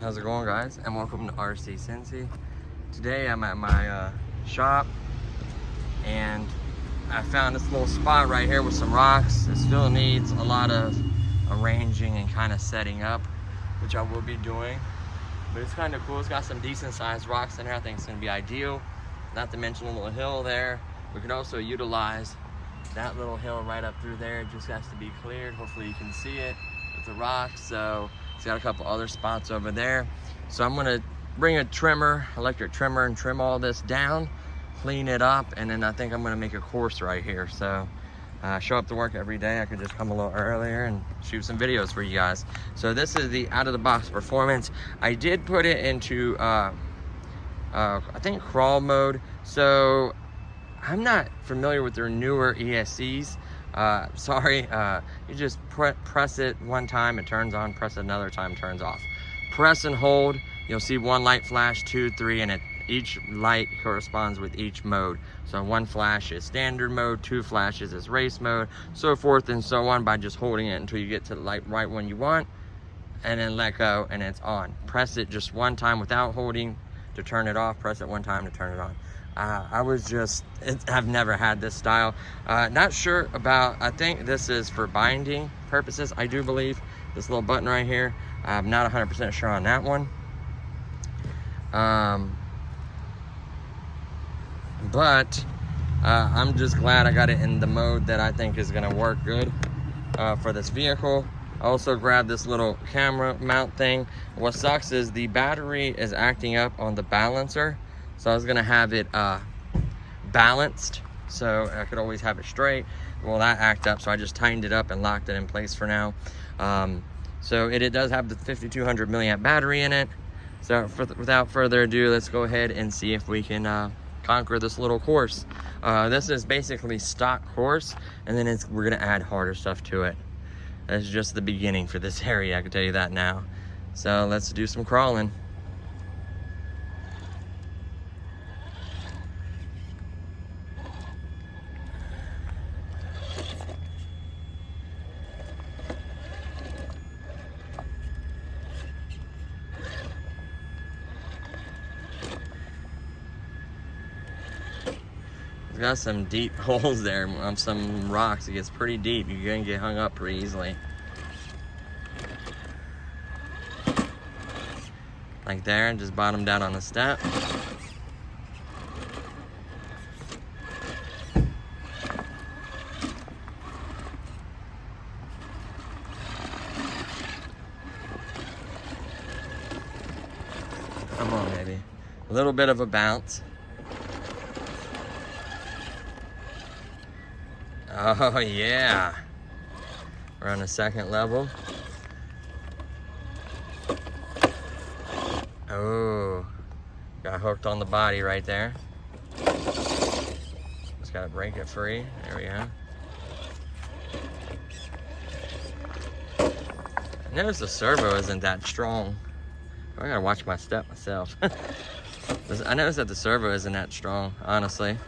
How's it going, guys? And welcome to RC Cincy. Today I'm at my shop and I found this little spot right here with some rocks. It still needs a lot of arranging and kind of setting up, which I will be doing, but it's kind of cool. It's got some decent sized rocks in there. I think it's going to be ideal, not to mention a little hill there. We can also utilize that little hill right up through there. It just has to be cleared. Hopefully you can see it with the rocks. So it's got a couple other spots over there. So I'm gonna bring a trimmer, electric trimmer, and trim all this down, clean it up, and then I think I'm gonna make a course right here. So show up to work every day. I could just come a little earlier and shoot some videos for you guys. So this is the out of the box performance. I did put it into I think crawl mode. So I'm not familiar with their newer ESCs. Sorry, you just press it one time, it turns on, press it another time, it turns off. Press and hold, you'll see one light flash, 2, 3, and each light corresponds with each mode. So one flash is standard mode, 2 flashes is race mode, so forth and so on, by just holding it until you get to the light right one you want, and then let go and it's on. Press it just one time without holding to turn it off, press it one time to turn it on. I've never had this style. Not sure about, I think this is for binding purposes, I do believe. This little button right here, I'm not 100% sure on that one. But I'm just glad I got it in the mode that I think is gonna work good for this vehicle. I also grabbed this little camera mount thing. What sucks is the battery is acting up on the balancer. So I was gonna have it balanced so I could always have it straight. Well, that acted up, so I just tightened it up and locked it in place for now. So it does have the 5200 milliamp battery in it. So without further ado, let's go ahead and see if we can conquer this little course. This is basically stock course, and then we're gonna add harder stuff to it. That's just the beginning for this area, I can tell you that now. So let's do some crawling. It's got some deep holes there on some rocks. It gets pretty deep. You're gonna get hung up pretty easily. Like there, and just bottom down on the step. Come on, baby. A little bit of a bounce. Oh yeah, we're on the second level. Oh, got hooked on the body right there. Just gotta break it free. There we go. I noticed the servo isn't that strong. I gotta watch my step myself. I noticed that the servo isn't that strong, honestly.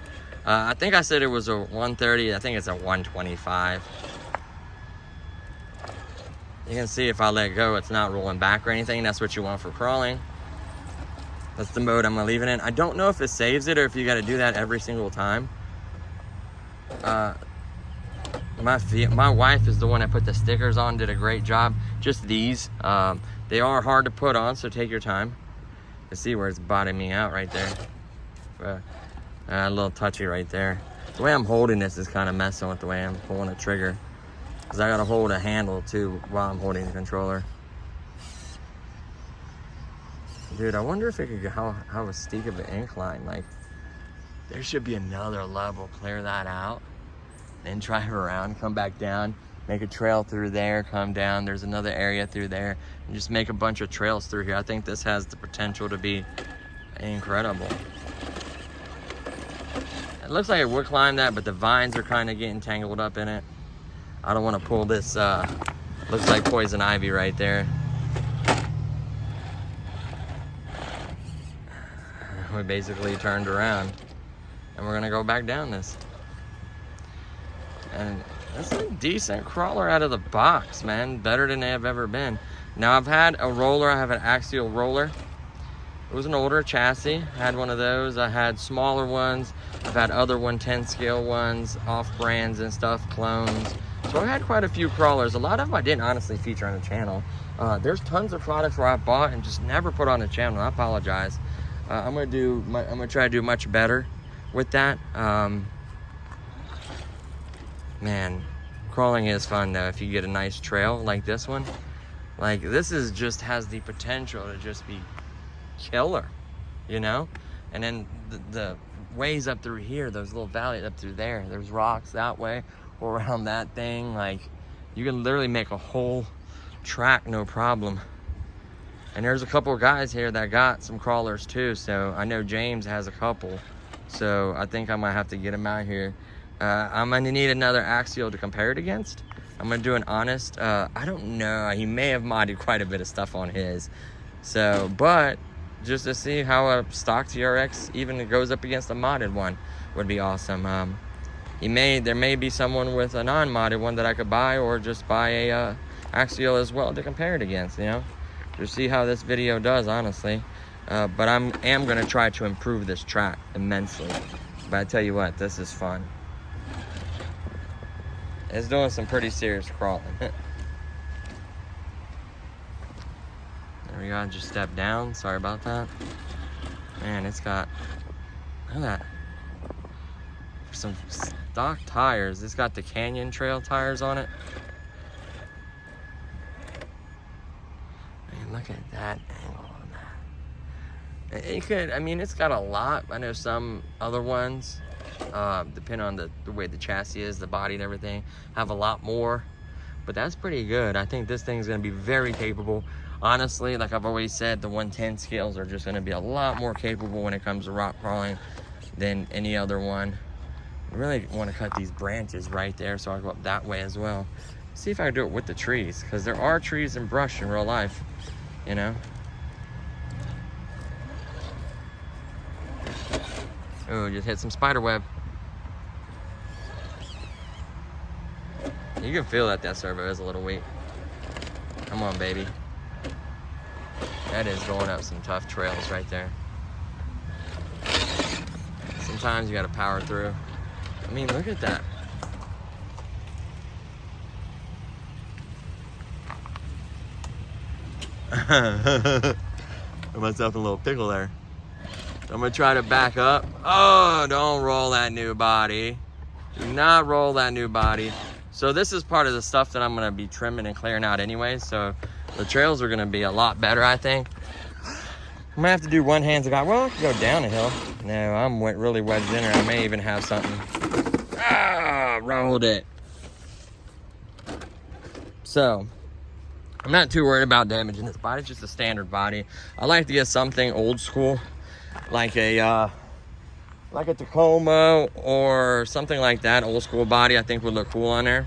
I think I said it was a 130. I think it's a 125. You can see if I let go, it's not rolling back or anything. That's what you want for crawling. That's the mode I'm gonna leave it in. I don't know if it saves it or if you gotta do that every single time. My wife is the one that put the stickers on, did a great job. Just these. They are hard to put on, so take your time. You see where it's bottoming out right there. A little touchy right there. The way I'm holding this is kind of messing with the way I'm pulling the trigger, because I gotta hold a handle too while I'm holding the controller. Dude, I wonder if it could how steep of an incline. Like, there should be another level. Clear that out, then drive around, come back down, make a trail through there, come down. There's another area through there, and just make a bunch of trails through here. I think this has the potential to be incredible. It looks like it would climb that, but the vines are kind of getting tangled up in it. I don't want to pull this, looks like poison ivy right there. We basically turned around, and we're gonna go back down this. And that's a decent crawler out of the box, man. Better than they have ever been. Now, I've had a roller, I have an axial roller. It was an older chassis. I had one of those. I had smaller ones. I've had other 110 scale ones, off brands and stuff, clones. So I had quite a few crawlers. A lot of them I didn't honestly feature on the channel. There's tons of products where I bought and just never put on the channel. I apologize. I'm gonna try to do much better with that. Man, crawling is fun though. If you get a nice trail like this one, like this is just has the potential to just be killer, you know. And then the ways up through here, those little valleys up through there, there's rocks that way or around that thing. Like you can literally make a whole track no problem. And there's a couple of guys here that got some crawlers too. So I know James has a couple, so I think I might have to get him out here. I'm gonna need another axial to compare it against. I'm gonna do an honest, I don't know, he may have modded quite a bit of stuff on his. So, but just to see how a stock TRX even goes up against a modded one would be awesome. There may be someone with a non-modded one that I could buy, or just buy a axial as well to compare it against, you know, to see how this video does, honestly. But I am gonna try to improve this track immensely. But I tell you what, this is fun. It's doing some pretty serious crawling. There we go, just step down. Sorry about that. Man, it's got, look at that. For some stock tires, it's got the Canyon Trail tires on it. Man, look at that angle on that. It could, I mean, it's got a lot. I know some other ones, depending on the way the chassis is, the body and everything, have a lot more, but that's pretty good. I think this thing's gonna be very capable. Honestly, like I've always said, the 110 scales are just gonna be a lot more capable when it comes to rock crawling than any other one. I really wanna cut these branches right there so I go up that way as well. See if I can do it with the trees, because there are trees and brush in real life, you know? Oh, just hit some spider web. You can feel that servo is a little weak. Come on, baby. That is going up some tough trails right there. Sometimes you gotta power through. I mean, look at that. Put myself in a little pickle there. I'm gonna try to back up. Oh, don't roll that new body. Do not roll that new body. So this is part of the stuff that I'm gonna be trimming and clearing out anyway. So the trails are gonna be a lot better, I think. I'm gonna have to do one hands about, well, I can go down a hill. No, I'm really wedged in there. I may even have something. Ah, rolled it. So I'm not too worried about damaging this body. It's just a standard body. I like to get something old school, like a Tacoma or something like that. Old school body I think would look cool on there.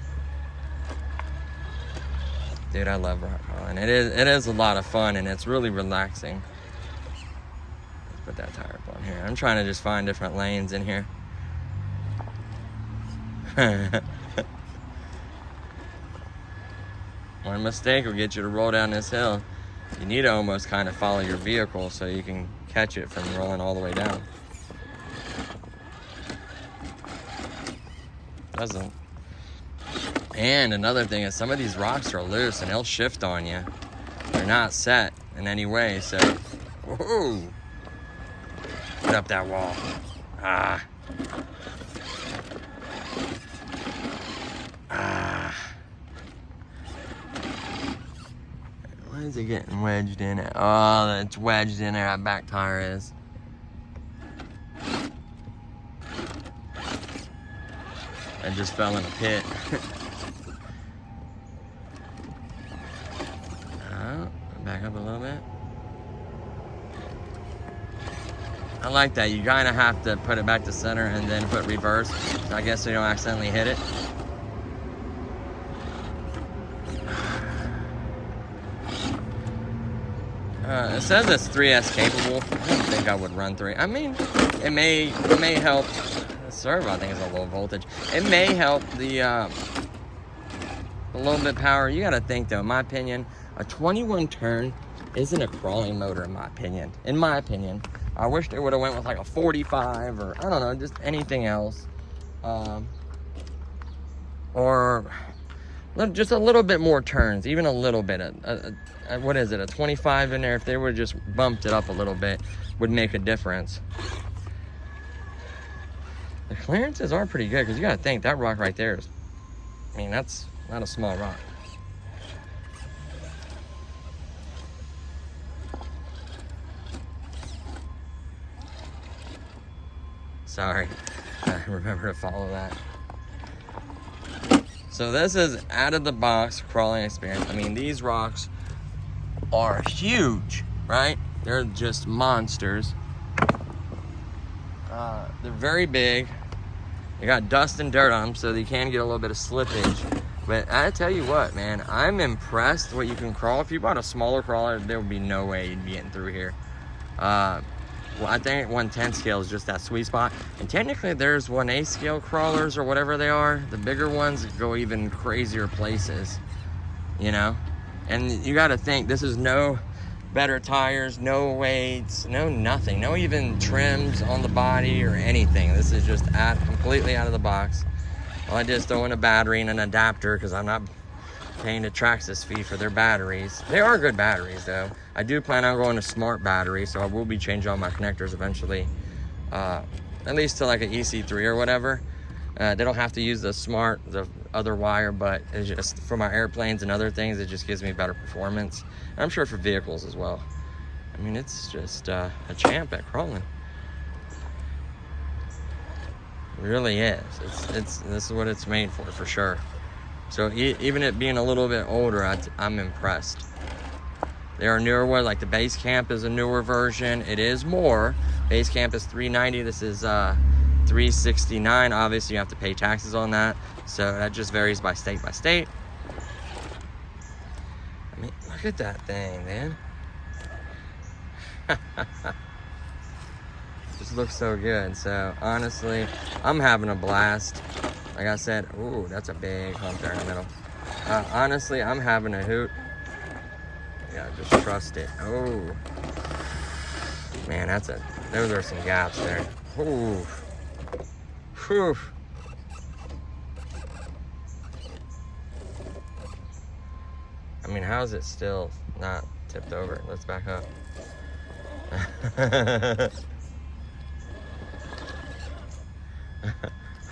Dude, I love rock crawling. It is a lot of fun, and it's really relaxing. Let's put that tire up on here. I'm trying to just find different lanes in here. One mistake will get you to roll down this hill. You need to almost kind of follow your vehicle so you can catch it from rolling all the way down. Doesn't. And another thing is, some of these rocks are loose and they'll shift on you. They're not set in any way, so whoa. Get up that wall. Ah. Why is it getting wedged in it? Oh, that's wedged in there, that back tire is. I just fell in a pit. Back up a little bit. I like that. You kind of have to put it back to center and then put reverse. So I guess so you don't accidentally hit it. It says it's 3S capable. I don't think I would run 3. I mean, it may help. The servo, I think, is a low voltage. It may help the a little bit power. You got to think, though, in my opinion, a 21 turn isn't a crawling motor, in my opinion. In my opinion, I wish they would have went with like a 45 or I don't know, just anything else, or just a little bit more turns, even a little bit. What is it? A 25 in there? If they would have just bumped it up a little bit, would make a difference. The clearances are pretty good because you got to think that rock right there is. I mean, that's not a small rock. Sorry, I remember to follow that. So this is out of the box crawling experience. I mean, these rocks are huge, right? They're just monsters. They're very big. They got dust and dirt on them, so they can get a little bit of slippage. But I tell you what, man, I'm impressed what you can crawl. If you bought a smaller crawler, there would be no way you'd be getting through here. Well, I think 1/10 scale is just that sweet spot. And technically there's 1/8 scale crawlers or whatever they are. The bigger ones go even crazier places, you know? And you gotta think, this is no better tires, no weights, no nothing. No even trims on the body or anything. This is just completely out of the box. All I did is throw in a battery and an adapter because I'm not paying a Traxxas fee for their batteries. They are good batteries though. I do plan on going to smart batteries, so I will be changing all my connectors eventually, at least to like an EC3 or whatever. They don't have to use the other wire, but it's just for my airplanes and other things, it just gives me better performance. And I'm sure for vehicles as well. I mean, it's just a champ at crawling. It really is. This is what it's made for sure. So even it being a little bit older, I'm impressed. There are newer ones, like the Base Camp is a newer version. It is more. Base Camp is $390. This is $369. Obviously, you have to pay taxes on that. So that just varies by state by state. I mean, look at that thing, man. Just looks so good. So honestly, I'm having a blast. Like I said, ooh, that's a big hump there in the middle. Honestly, I'm having a hoot. Yeah, just trust it. Oh, man, those are some gaps there. Ooh. Whew. I mean, how is it still not tipped over? Let's back up.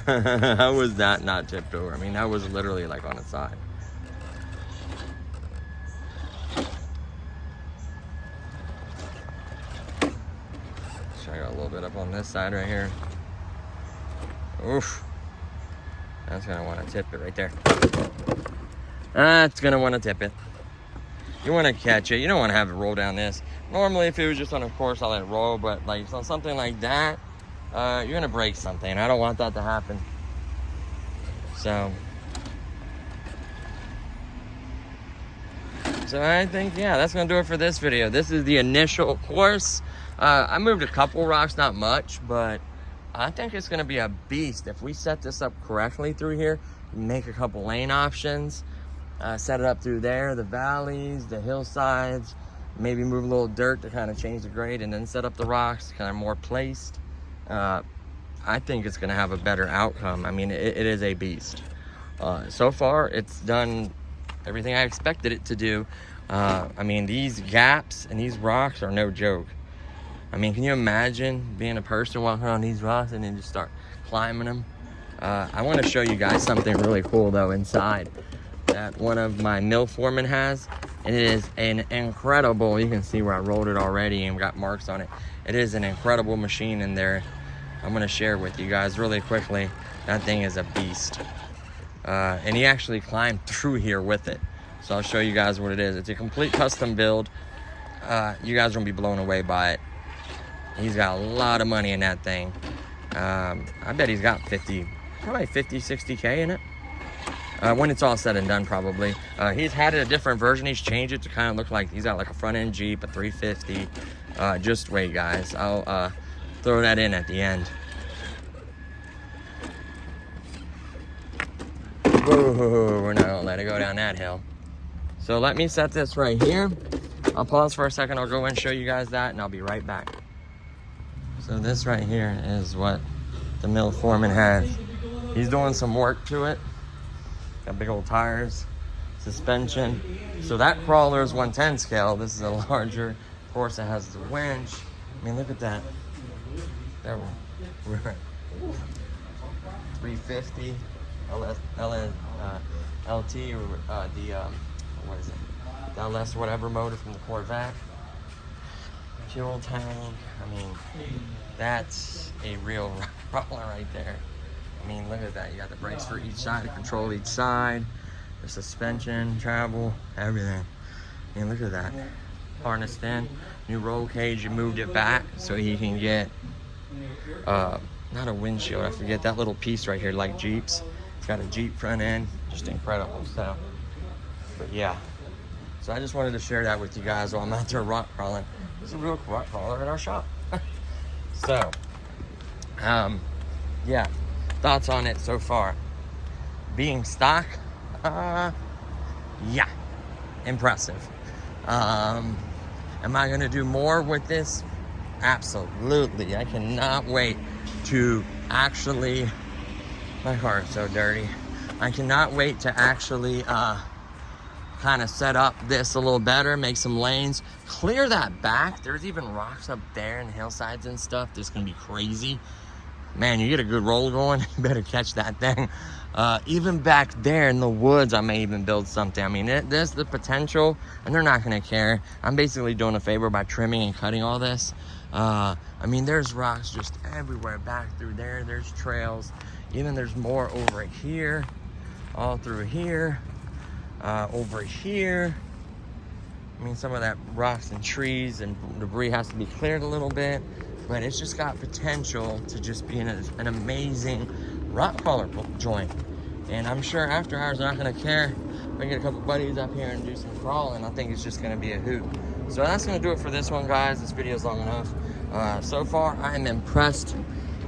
How was that not tipped over? I mean, that was literally like on its side. So I got a little bit up on this side right here. Oof. That's gonna want to tip it right there. That's gonna want to tip it. You want to catch it. You don't want to have it roll down this. Normally, if it was just on a course, I'll let it roll. But like on something like that, you're gonna break something. I don't want that to happen. So I think, yeah, that's gonna do it for this video. This is the initial course. I moved a couple rocks, not much, but I think it's gonna be a beast if we set this up correctly through here. Make a couple lane options, set it up through there, the valleys, the hillsides, maybe move a little dirt to kind of change the grade, and then set up the rocks kind of more placed. I think it's gonna have a better outcome. I mean, it is a beast. So far, it's done everything I expected it to do. I mean, these gaps and these rocks are no joke. I mean, can you imagine being a person walking around these rocks and then just start climbing them? I want to show you guys something really cool though inside that one of my mill foremen has. And it is an incredible, you can see where I rolled it already and got marks on it. It is an incredible machine in there. I'm gonna share with you guys really quickly. That thing is a beast. And he actually climbed through here with it. So I'll show you guys what it is. It's a complete custom build. You guys are gonna be blown away by it. He's got a lot of money in that thing. I bet he's got probably 50, 60K in it. When it's all said and done, probably. He's had a different version. He's changed it to kind of look like he's got like a front end Jeep, a 350. Just wait, guys. I'll throw that in at the end. Whoa, we're not gonna let it go down that hill. So let me set this right here. I'll pause for a second. I'll go and show you guys that, and I'll be right back. So this right here is what the mill foreman has. He's doing some work to it. Got big old tires, suspension. So that crawler is 110 scale. This is a larger. Of course, it has the winch. I mean, look at that. There we're at 350 LT, or what is it? The LS whatever motor from the Corvette. Fuel tank. I mean, that's a real crawler right there. I mean, look at that. You got the brakes for each side to control each side. The suspension, travel, everything. I mean, look at that. Harnessed in. New roll cage. You moved it back so he can get, not a windshield. I forget that little piece right here, like Jeeps. It's got a Jeep front end. Just incredible stuff. But yeah. So I just wanted to share that with you guys while I'm out there rock crawling. There's a real rock crawler at our shop. So, yeah. Thoughts on it so far? Being stock, yeah, impressive. Am I gonna do more with this? Absolutely. I cannot wait to actually, my car is so dirty. I cannot wait to actually kind of set up this a little better, make some lanes, clear that back. There's even rocks up there and hillsides and stuff. This is gonna be crazy. Man, you get a good roll going, you better catch that thing. Even back there in the woods, I may even build something. I mean, there's the potential, and they're not gonna care. I'm basically doing a favor by trimming and cutting all this. I mean, there's rocks just everywhere back through there. There's trails. Even there's more over here, all through here, over here. I mean, some of that rocks and trees and debris has to be cleared a little bit. But it's just got potential to just be an amazing rock crawler joint. And I'm sure after hours they're not gonna care. If I get a couple buddies up here and do some crawling, I think it's just gonna be a hoot. So that's gonna do it for this one, guys. This video is long enough. So far, I am impressed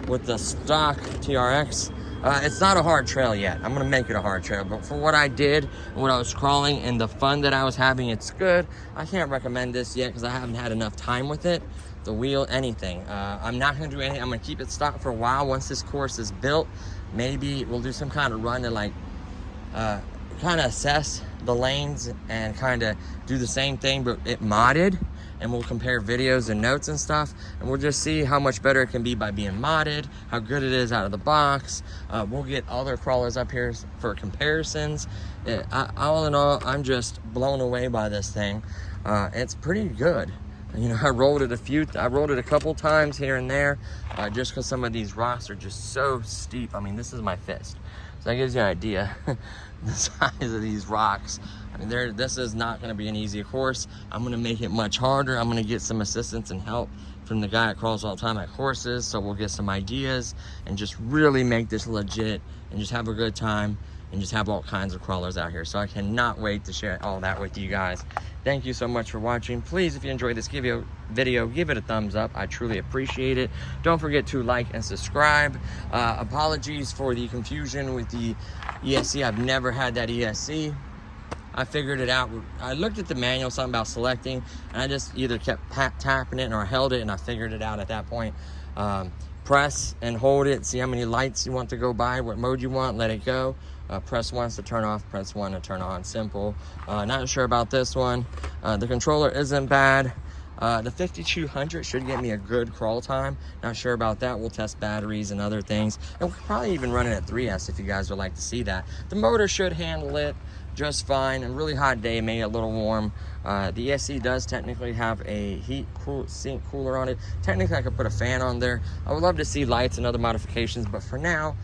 with the stock TRX. It's not a hard trail yet. I'm gonna make it a hard trail, but for what I did and what I was crawling and the fun that I was having, it's good. I can't recommend this yet because I haven't had enough time with it. The wheel, anything. I'm not gonna do anything. I'm gonna keep it stock for a while. Once this course is built, maybe we'll do some kind of run to like kind of assess the lanes and kind of do the same thing, but it modded, and we'll compare videos and notes and stuff, and we'll just see how much better it can be by being modded, how good it is out of the box. We'll get other crawlers up here for comparisons. All in all, I'm just blown away by this thing. It's pretty good. You know, I rolled it a couple times here and there, just because some of these rocks are just so steep. I mean, this is my fist. So that gives you an idea the size of these rocks. I mean, this is not going to be an easy course. I'm going to make it much harder. I'm going to get some assistance and help from the guy that crawls all the time at courses. So we'll get some ideas and just really make this legit and just have a good time and just have all kinds of crawlers out here. So I cannot wait to share all that with you guys. Thank you so much for watching. Please, if you enjoyed this video, give it a thumbs up. I truly appreciate it. Don't forget to like and subscribe. Apologies for the confusion with the ESC. I've never had that ESC. I figured it out. I looked at the manual, something about selecting, and I just either kept tapping it or held it, and I figured it out at that point. Press and hold it, see how many lights you want to go by, what mode you want, let it go. Press once to turn off, press one to turn on, simple. Not sure about this one. The controller isn't bad. The 5200 should get me a good crawl time. Not sure about that. We'll test batteries and other things. And we'll probably even run it at 3S if you guys would like to see that. The motor should handle it. just fine. A really hot day, made it a little warm. The SE does technically have a sink cooler on it. Technically, I could put a fan on there. I would love to see lights and other modifications, but for now,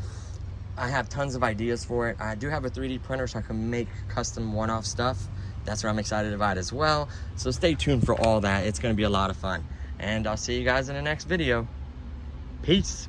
I have tons of ideas for it. I do have a 3D printer, so I can make custom one-off stuff. That's what I'm excited about as well. So stay tuned for all that. It's gonna be a lot of fun. And I'll see you guys in the next video. Peace.